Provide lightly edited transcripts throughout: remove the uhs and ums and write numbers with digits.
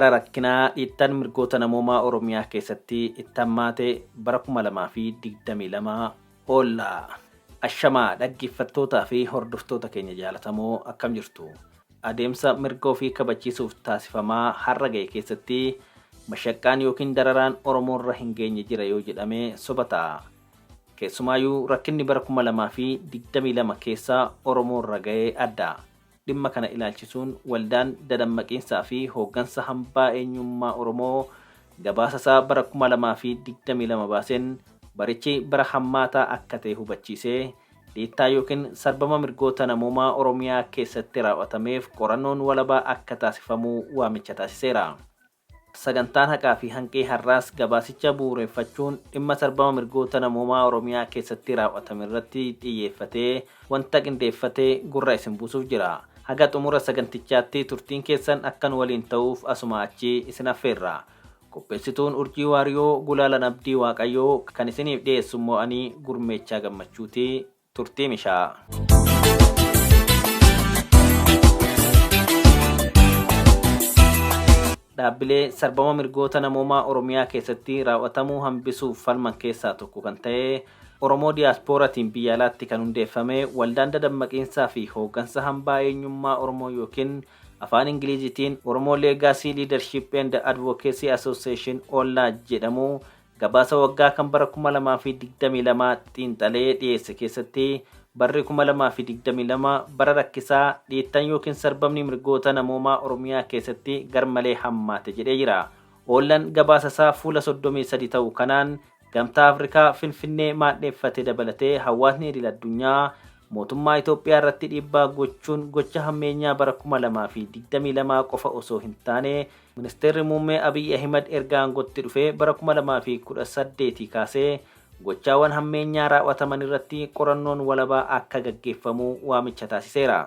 bara rakkinaa dhiittaan mirgoota namoomaa Oromiyaa keessatti itti hammaate bara 2022 oolla. Ashamaa dhaggeeffattootaa fi hordoftoota keenya jaalatamoo akkam jirtu? Adeemsa mirga ofii kabachiisuuf taasifamaa har'a ga'e keessatti mashaqqaan yookiin dararaan Oromoorra hin geenye jira yoo jedhame soba ta'a. Keessumaayyuu rakkinni bara 2022 keessa Oromoorra ga'e adda. Dhimma kana ilaalchisuun waldaan dadammaqiinsaa fi hooggansa hambaa eenyummaa Oromoo gabaasasaa bara 2022 baaseen barichi bara hammaataa akka ta'e hubachiisee dhiittaa yookiin sarbama mirgoota namoomaa Oromiyaa keessatti raawwatameef qorannoon walabaa akka taasifamu waamicha taasiseera. Sagantaan haqaa fi hanqii har'aas gabaasicha bu'uureffachuun dhimma sarbama mirgoota namoomaa Oromiyaa keessatti raawwatame irratti xiyyeeffatee wanta qindeeffatee gurra isin buusuuf jira. Haga xumura sagantichaatti turtiin keessan akkan waliin ta'uuf asuma achi isin affeerra. Qopheessituun Urjii Waariyoo Gulaalan Abdii Waaqayyoo kan isiniif dhiyeessu immoo ani Gurmeechaa Gammachuuti. Turtii mishaa. Dhaabbilee sarbama mirgoota namoomaa Oromiyaa keessatti raawwatamuu hambisuuf falman keessaa tokko kan ta'e Oromoo Diyaasporaatiin biyya alaatti kan hundeeffame waldaan dadammaqiinsaa fi hooggansa hambaa eenyummaa Oromoo yookiin afaan Ingiliziitiin Oromoo Legacy Leadership and Advocacy Association Ollaa jedhamu gabaasa waggaa kan bara 2022 xiinxalee dhiyeesse keessatti barri 2022 bara rakkisaa dhiittan yookiin sarbamni mirgoota namoomaa Oromiyaa keessatti garmalee hammaate jedhee jira. Ollaan gabaasasaa fuula 33 ta'u kanaan Gamtaa Afrikaa Finfinnee maadheeffate dabalatee hawaasni idil-addunyaa mootummaa Itoophiyaa irratti dhiibbaa gochuun gocha hammeenyaa bara 2022 qofa osoo hin taane ministeerri muummee Abiy Ahimad erga aangootti dhufee bara 2018 kaasee gochaawwan hammeenyaa raawwataman irratti qorannoon walabaa akka gaggeeffamu waamicha taasiseera.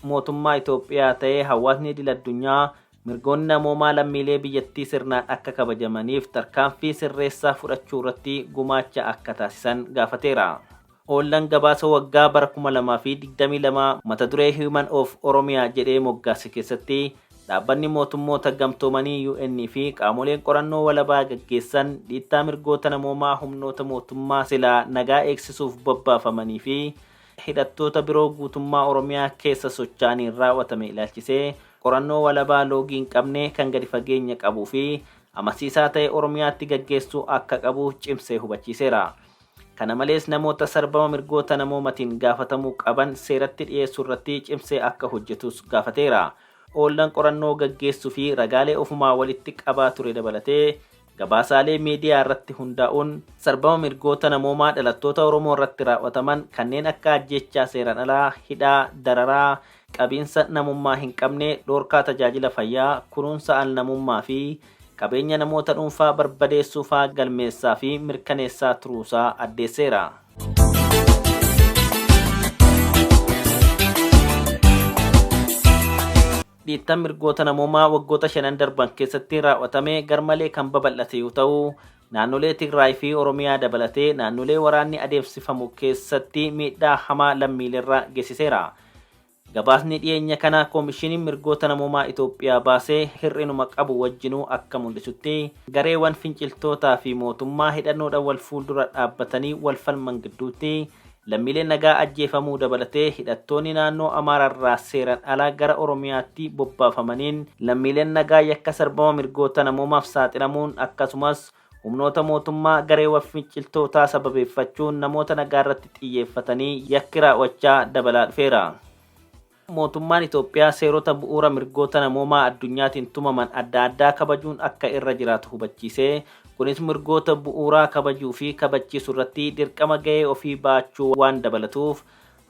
Mootummaa Itoophiyaa ta'ee hawaasni idil-addunyaa mirgoonni namoomaa lammiilee biyyattii sirnaan akka kabajamaniif tarkaanfii sirreessaa fudhachuu irratti gumaacha akka taasisan gaafateera. Ollaan gabaasa waggaa bara 2022 mata duree Human of Oromiyaa jedhee moggaase keessatti dhaabbanni mootummoota gamtoomanii UN fi qaamoleen qorannoo walabaa gaggeessan dhiittaa mirgoota namoomaa humnoota mootummaa silaa nagaa eegsisuuf bobbaafamanii fi hidhattoota biroo guutummaa Oromiyaa keessa socho'aniin raawwatame ilaalchisee qorannoo walabaa loogii hin qabne kan gadi fageenya qabuu fi amansiisaa ta'e Oromiyaatti gaggeessuu akka qabu cimsee hubachiiseera. Kana malees namoota sarbama mirgoota namoomaatiin gaafatamuu qaban seeratti dhiyeessuu irratti cimsee akka hojjetus gaafateera. Ollaan qorannoo gaggeessuu fi ragaalee ofumaa walitti qabaa ture dabalatee gabaasaalee miidiyaa irratti hundaa'uun sarbama mirgoota namoomaa dhalattoota Oromoo irratti raawwataman kanneen akka ajjechaa seeraan alaa, hidhaa, dararaa, qabiinsa namummaa hin qabne, dhoorkaa tajaajila fayyaa, kunuunsa al-namummaa fi qabeenya namoota dhuunfaa barbadeessuu fa'aa galmeessaa fi mirkaneessaa turuusaa addeesseera. Dhiittaan mirgoota namoomaa waggoota 5 darban keessatti raawwatame garmalee kan babal'ate yoo ta'u, naannolee Tigraay fi Oromiyaa dabalatee naannolee waraanni adeemsifamu keessatti miidhaa hamaa lammiileerra geessiseera. Gabaasni dhiyeenya kana koomishiniin mirgoota namoomaa Itoophiyaa baasee hir'inuma qabu wajjinuu akka mul'isutti gareewwan finciltootaa fi mootummaa hidhannoodhaan wal fuuldura dhaabbatanii wal falman gidduutti lammiileen nagaa ajjeefamuu dabalatee hidhattoonni naannoo Amaararraa seeraan alaa gara Oromiyaatti bobbaafamaniin lammiileen nagaa yakka sarbama mirgoota namoomaaf saaxilamuun akkasumas humnoota mootummaa gareewwan finciltootaa sababeeffachuun namoota nagaa irratti xiyyeeffatanii yakki raawwachaa dabalaa dhufeera. Mootummaan Itoophiyaa seerota bu'uura mirgoota namoomaa addunyaatiin tumaman adda addaa kabajuun akka irra jiraatu hubachiisee kunis mirgoota bu'uuraa kabajuu fi kabachiisuu irratti dirqama ga'ee ofii baachuu waan dabalatuuf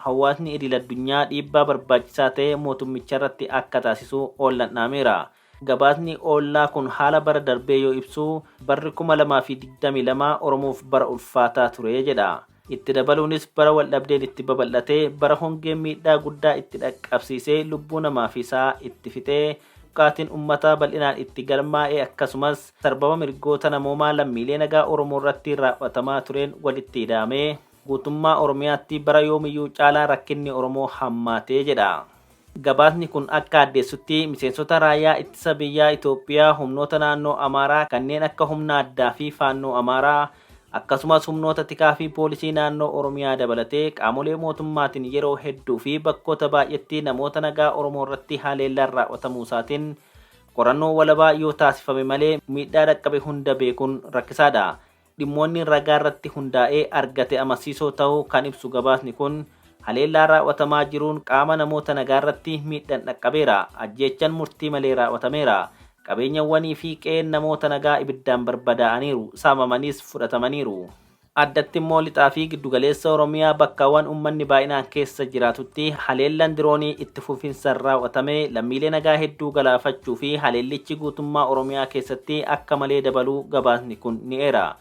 hawaasni idil-addunyaa dhiibbaa barbaachisaa ta'e mootummicha irratti akka taasisu ollaan dhaameera. Gabaasni ollaa kun haala bara darbee yoo ibsu barri 2022 Oromoof bara ulfaataa ture jedha. Itti dabaluunis bara waldhabdeen itti babal'atee bara hongeen miidhaa guddaa itti dhaqqabsiisee lubbuu namaa fi isaa itti fixee buqqaatiin uummataa bal'inaan itti galmaa'ee akkasumas sarbama mirgoota namoomaa lammiilee nagaa Oromoo irratti raawwatamaa tureen walitti hidhamee guutummaa Oromiyaatti bara yoomiyyuu caalaa rakkinni Oromoo hammaatee jedha. Gabaasni kun akka addeessutti miseensota raayyaa ittisa biyyaa Itoophiyaa humnoota naannoo Amaaraa kanneen akka humna addaa fi faannoo Amaaraa akkasumas humnoota tikaa fi poolisii naannoo Oromiyaa dabalatee qaamolee mootummaatiin yeroo hedduu fi bakkoota baay'eetti namoota nagaa Oromoo irratti haleellaan raawwatamuu isaatiin qorannoo walabaa yoo taasifame malee miidhaa dhaqqabe hunda beekuun rakkisaadha. Dhimmoonni ragaa irratti hundaa'ee argate amansiisoo ta'uu kan ibsu gabaasni kun haleellaa raawwatamaa jiruun qaama namoota nagaa irratti miidhaan dhaqqabeera. Ajjeechaan murtii malee raawwatameera. Qabeenyawwanii fi qe'een namoota nagaa ibiddaan barbadaa'aniiru, saamamaniis fudhatamaniiru. Addatti immoo lixaa fi giddugaleessa Oromiyaa bakkaawwan uummanni baay'inaan keessa jiraatutti haleellaan diroonii itti fufinsaan raawwatame lammiilee nagaa hedduu galaafachuu fi haleellichi guutummaa Oromiyaa keessatti akka malee dabaluu gabaasni kun ni eera.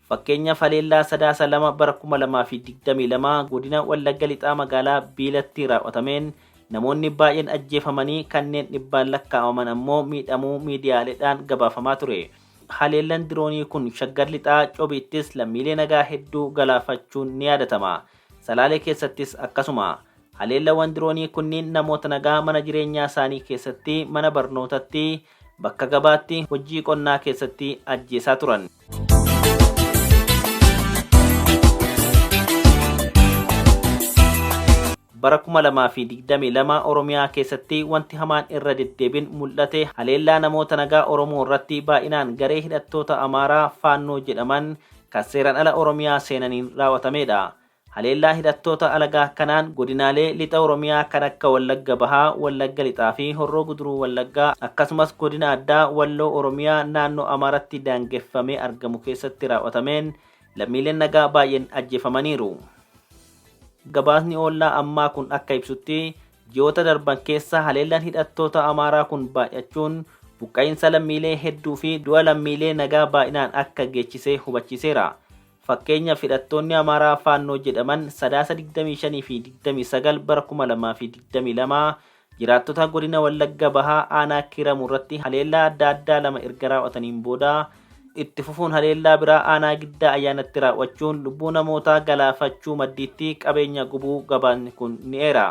Fakkeenyaaf haleellaa sadaasa 2 bara 2022 godina Wallagga lixaa magaalaa Biilatti raawwatameen namoonni baay'een ajjeefamanii kanneen dhibbaan lakkaa'aman ammoo miidhamuu miidiyaaleedhaan gabaafamaa ture. Haleellaan diroonii kun Shaggar lixaa Coobittis lammiilee nagaa hedduu galaafachuun ni yaadatama. Salaalee keessattis akkasuma. Haleellawwan diroonii kunniin namoota nagaa mana jireenyaa isaanii keessatti, mana barnootatti, bakka gabaatti, hojii qonnaa keessatti ajjeesaa turan. Bara 2022 Oromiyaa keessatti wanti hamaan irra deddeebiin mul'ate haleellaa namoota nagaa Oromoo irratti baay'inaan garee hidhattoota Amaaraa faannoo jedhaman kan seeraan ala Oromiyaa seenaniin raawwatamedha. Haleellaa hidhattoota alagaa kanaan godinaalee lixa Oromiyaa kan akka Wallagga Bahaa, Wallagga Lixaa fi Horroo Guduruu Wallaggaa akkasumas godina addaa Walloo Oromiyaa naannoo Amaaratti daangeffamee argamu keessatti raawwatameen lammiileen nagaa baay'een ajjeefamaniiru. Gabaasni ollaa ammaa kun akka ibsutti ji'oota darban keessa haleellaan hidhattoota Amaaraa kun baay'achuun buqqa'iinsa lammiilee hedduu fi du'a lammiilee nagaa baay'inaan akka geechisee hubachiiseera. Fakkeenyaaf hidhattoonni Amaaraa faannoo jedhaman sadaasa 25 fi 29 bara 2022 jiraattota godina Wallagga Bahaa aanaa Kiramuu irratti haleellaa adda addaa 2 erga raawwataniin booda itti fufuun haleellaa biraa aanaa Giddaa Ayyaanatti raawwachuun lubbuu namootaa galaafachuu maddiitti qabeenya gubuu gabaasni kun ni eera.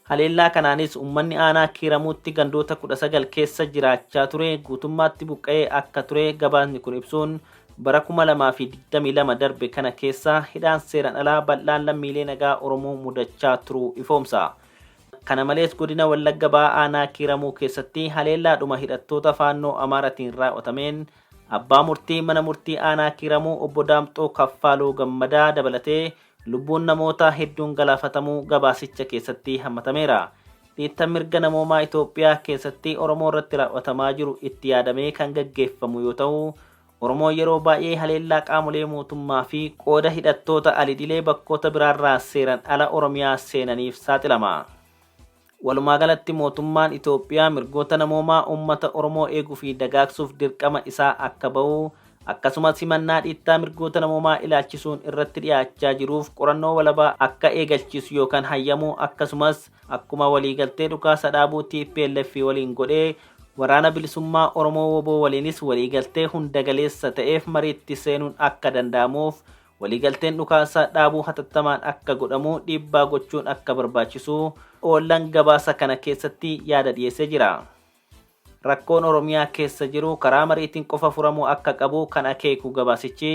Haleellaa kanaanis uummanni aanaa Kiramuutti gandoota 19 keessa jiraachaa ture guutummaatti buqqa'ee akka ture gabaasni kun ibsuun bara 2022 darbe kana keessa hidhaan seeraan alaa bal'aan lammiilee nagaa Oromoo mudachaa turuu ifoomsa. Kana malees godina Wallagga Bahaa aanaa Kiramuu keessatti haleellaadhuma hidhattoota faannoo Amaaratiin raawwatameen abbaa murtii mana murtii aanaa Kiramuu obbo Daamxoo Kaffaaloo Gammadaa dabalatee lubbuun namoota hedduun galaafatamuu gabaasicha keessatti hammatameera. Dhiittaan mirga namoomaa Itoophiyaa keessatti Oromoo irratti raawwatamaa jiru itti yaadamee kan gaggeeffamu yoo ta'u, Oromoo yeroo baay'ee haleellaa qaamolee mootummaa fi qooda hidhattoota alidilee bakkoota biraarraa seeraan ala Oromiyaa seenaniif saaxilama. Walumaa galatti mootummaan Itoophiyaa mirgoota namoomaa uummata Oromoo eeguu fi dagaagsuuf dirqama isaa akka ba'u akkasumas himannaa dhiittaa mirgoota namoomaa ilaalchisuun irratti dhiyaachaa jiruuf qorannoo walabaa akka eegalchiisu yookaan hayyamu akkasumas akkuma waliigaltee dhukaasa dhaabuu TPLF waliin godhee waraana bilisummaa Oromoo WBO waliinis waliigaltee hunda galeessa ta'eef mariitti seenuun akka danda'amuuf waliigalteen dhukaasa dhaabuu hatattamaan akka godhamu dhiibbaa gochuun akka barbaachisu ollaan gabaasa kana keessatti yaada dhiyeessee jira. Rakkoon Oromiyaa keessa jiru karaa mariitiin qofa furamuu akka qabu kan akeeku gabaasichi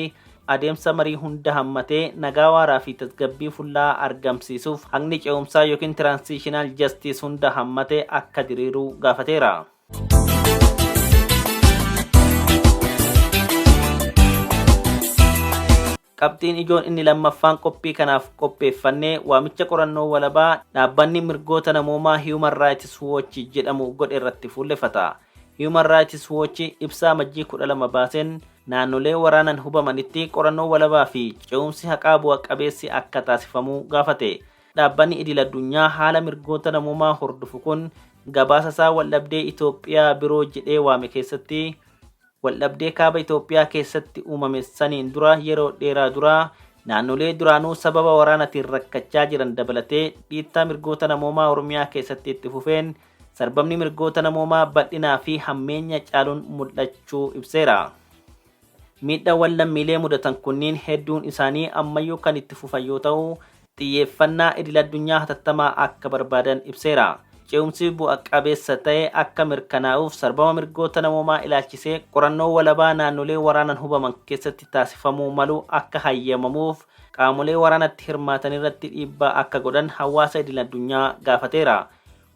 adeemsa marii hunda hammatee nagaa waaraa fi tasgabbii fullaa argamsiisuuf haqni ce'umsaa yookiin transitional justice hunda hammatee akka diriiru gaafateera. Qabxiin ijoon inni lammaffaan qophii kanaaf qopheeffannee waamicha qorannoo walabaa dhaabbanni mirgoota namoomaa Human Rights Watch jedhamu godhe irratti fuulleffata. Human Rights Watch ibsaa majjii 12 baaseen naannolee waraanaan hubamanitti qorannoo walabaa fi ce'umsi haqaa bu'a qabeessi akka taasifamu gaafate. Dhaabbanni idil addunyaa haala mirgoota namoomaa hordofu kun gabaasa isaa waldhabdee Itoophiyaa biroo jedhee waame keessatti waldhabdee kaaba Itoophiyaa keessatti uumame saniin dura yeroo dheeraa dura naannolee duraanuu sababa waraanaatiin rakkachaa jiran dabalatee dhiittaa mirgoota namoomaa Oromiyaa keessatti itti fufeen sarbamni mirgoota namoomaa bal'inaa fi hammeenya caaluun mul'achuu ibseera. Miidhaawwan lammiilee mudatan kunniin hedduun isaanii ammayyuu kan itti fufan yoo ta'u, xiyyeeffannaa idil-addunyaa hatattamaa akka barbaadan ibseera. Ce'umsi bu'a qabeessa ta'e akka mirkanaa'uuf sarbama mirgoota namoomaa ilaalchisee qorannoo walabaa naannolee waraanan hubaman keessatti taasifamuu malu akka hayyamamuuf qaamolee waraanatti hirmaatan irratti dhiibbaa akka godhan hawaasa idil-addunyaa gaafateera.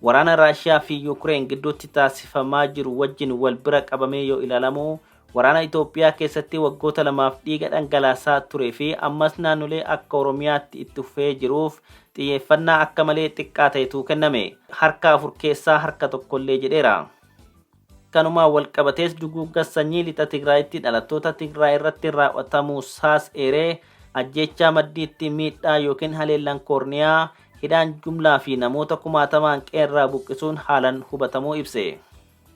Waraana Raashiyaa fi Yuukireen gidduutti taasifamaa jiru wajjin wal bira qabamee yoo ilaalamu waraana Itoophiyaa keessatti waggoota lamaaf dhiiga dhangalaasaa turee fi ammas naannolee akka Oromiyaatti itti fufee jiruuf xiyyeeffannaa akka malee xiqqaa ta'etu kenname. Harka 4 keessaa harka tokkollee jedheera. Kanuma wal qabatees duguugga sanyii lixa Tigraayitti dhalattoota Tigraay irratti raawwatamuu saas eeree ajjechaa maddiitti miidhaa yookiin haleellaan koorniyaa hidhaan jumlaa fi namoota kumaatamaan qeerraa buqqisuun haalan hubatamuu ibse.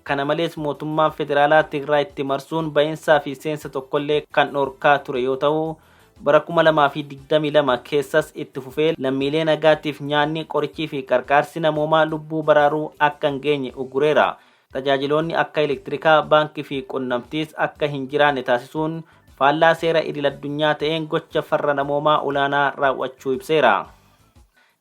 Kana malees mootummaan federaalaa Tigraayitti marsuun bahinsaa fi seensa tokkollee kan dhorkaa ture yoo ta'u bara 2022 keessas itti fufee lammiilee nagaatiif nyaanni qorichii fi qarqaarsi namoomaa lubbuu baraaruu akka hin geenye ugureera. Tajaajiloonni akka elektirikaa, baankii fi qunnamtiis akka hin jiraanne taasisuun faallaa seera idil-addunyaa ta'een gocha farra namoomaa olaanaa raawwachuu ibseera.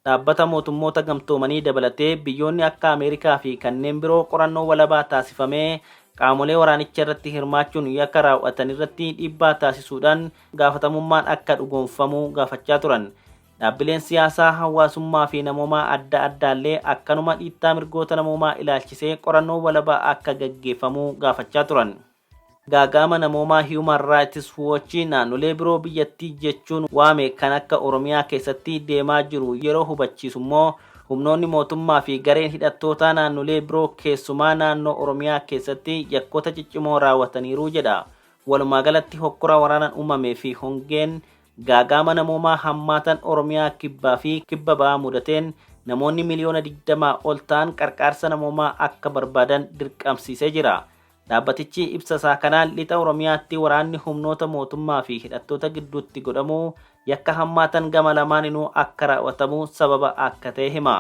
Dhaabbata mootummoota gamtoomanii dabalatee biyyoonni akka Ameerikaa fi kanneen biroo qorannoo walabaa taasifamee qaamolee waraanicha irratti hirmaachuun yakka raawwatan irratti dhiibbaa taasisuudhaan gaafatamummaan akka dhugoomfamu gaafachaa turan. Dhaabbileen siyaasaa, hawaasummaa fi namoomaa adda addaallee akkanuma dhiittaa mirgoota namoomaa ilaalchisee qorannoo walabaa akka gaggeeffamu gaafachaa turan. Gaagama namoomaa Human Rights Watch naannolee biroo biyyattii jechuun waame kan akka Oromiyaa keessatti deemaa jiru yeroo hubachiisu immoo humnoonni mootummaa fi gareen hidhattoota naannolee biroo keessumaa naannoo Oromiyaa keessatti yakkoota ciccimoo raawwataniiru jedha. Walumaa galatti hokkora waraanaan uumamee fi hongeen gaagama namoomaa hammaatan Oromiyaa kibbaa fi kibba ba'aa mudateen namoonni miliyoona 20 ol ta'an qarqaarsa namoomaa akka barbaadan dirqamsiisee jira. Dhaabbatichi ibsa isaa kanaan lixa Oromiyaatti waraanni humnoota mootummaa fi hidhattoota gidduutti godhamu yakka hammaatan gama lamaaninuu akka raawwatamu sababa akka ta'e hima.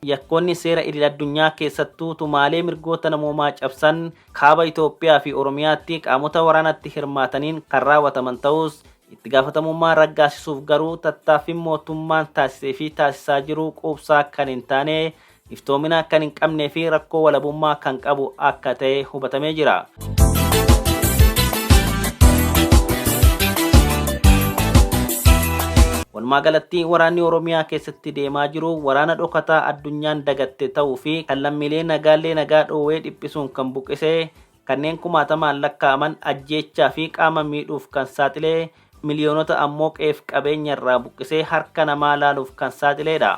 Yakkoonni seera idil-addunyaa keessattuu tumaalee mirgoota namoomaa cabsan kaaba Itoophiyaa fi Oromiyaatti qaamota waraanatti hirmaataniin kan raawwataman ta'us itti gaafatamummaa raggaasisuuf garuu tattaaffiin mootummaan taasisee fi taasisaa jiru quubsaa kan hin taane iftoomina kan hin qabnee fi rakkoo walabummaa kan qabu akka ta'e hubatamee jira. Walumaa galatti waraanni Oromiyaa keessatti deemaa jiru waraana dhokataa addunyaan dagatte ta'uu fi kan lammiilee nagaallee nagaa dhoowwee dhiphisuun kan buqqisee kanneen kumaatamaan lakkaa'aman ajjeechaa fi qaama miidhuuf kan saaxilee miliyoonota ammoo qeef qabeenya irraa buqqisee harka namaa laaluuf kan saaxileedha.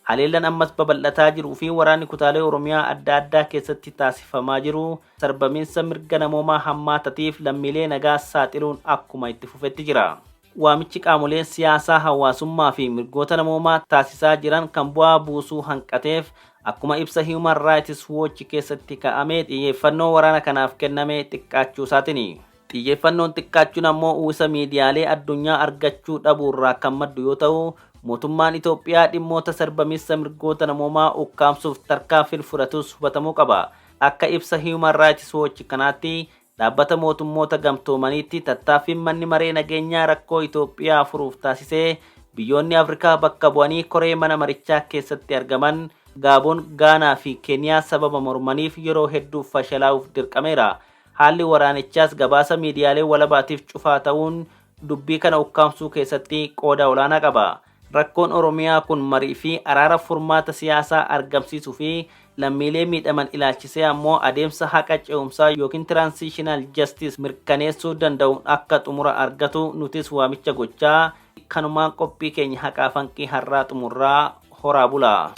Haleellaan ammas babal'ataa jiruu fi waraanni kutaalee Oromiyaa adda addaa keessatti taasifamaa jiru sarbamiinsa mirga namoomaa hammaatatiif lammiilee nagaa saaxiluun akkuma itti fufetti jira. Waamichi qaamoleen siyaasaa, hawaasummaa fi mirgoota namoomaa taasisaa jiran kan bu'aa buusuu hanqateef akkuma ibsa Human Rights Watch keessatti kaa'amee xiyyeeffannoo waraana kanaaf kenname xiqqaachuu isaatiini. Xiyyeeffannoon xiqqaachuun ammoo uwwisa miidiyaalee addunyaa argachuu dhabuurraa kan maddu yoo ta'u mootummaan Itoophiyaa dhimmoota sarbamiinsa mirgoota namoomaa ukkaamsuuf tarkaanfii fudhatus hubatamuu qaba. Akka ibsa Human Rights Watch kanaatti dhaabbata mootummoota gamtoomaniitti tattaaffiin manni maree nageenyaa rakkoo Itoophiyaa furuuf taasisee biyyoonni Afrikaa bakka bu'anii koree mana marichaa keessatti argaman Gaaboon, Gaanaa fi Keeniyaa sababa mormaniif yeroo hedduu fashalaa'uuf dirqameera. Haalli waraanichaas gabaasa miidiyaalee walabaatiif cufaa ta'uun dubbii kana ukkaamsuu keessatti qooda olaanaa qaba. Rakkoon Oromiyaa kun marii fi araara furmaata siyaasaa argamsiisuu fi lammiilee miidhaman ilaalchisee ammoo adeemsa haqa ce'umsaa yookiin transitional justice mirkaneessuu danda'uun akka xumura argatu nutis waamicha gochaa kanumaan qophii keenya haqaa fanqii har'aa xumurraa horaa bulaa.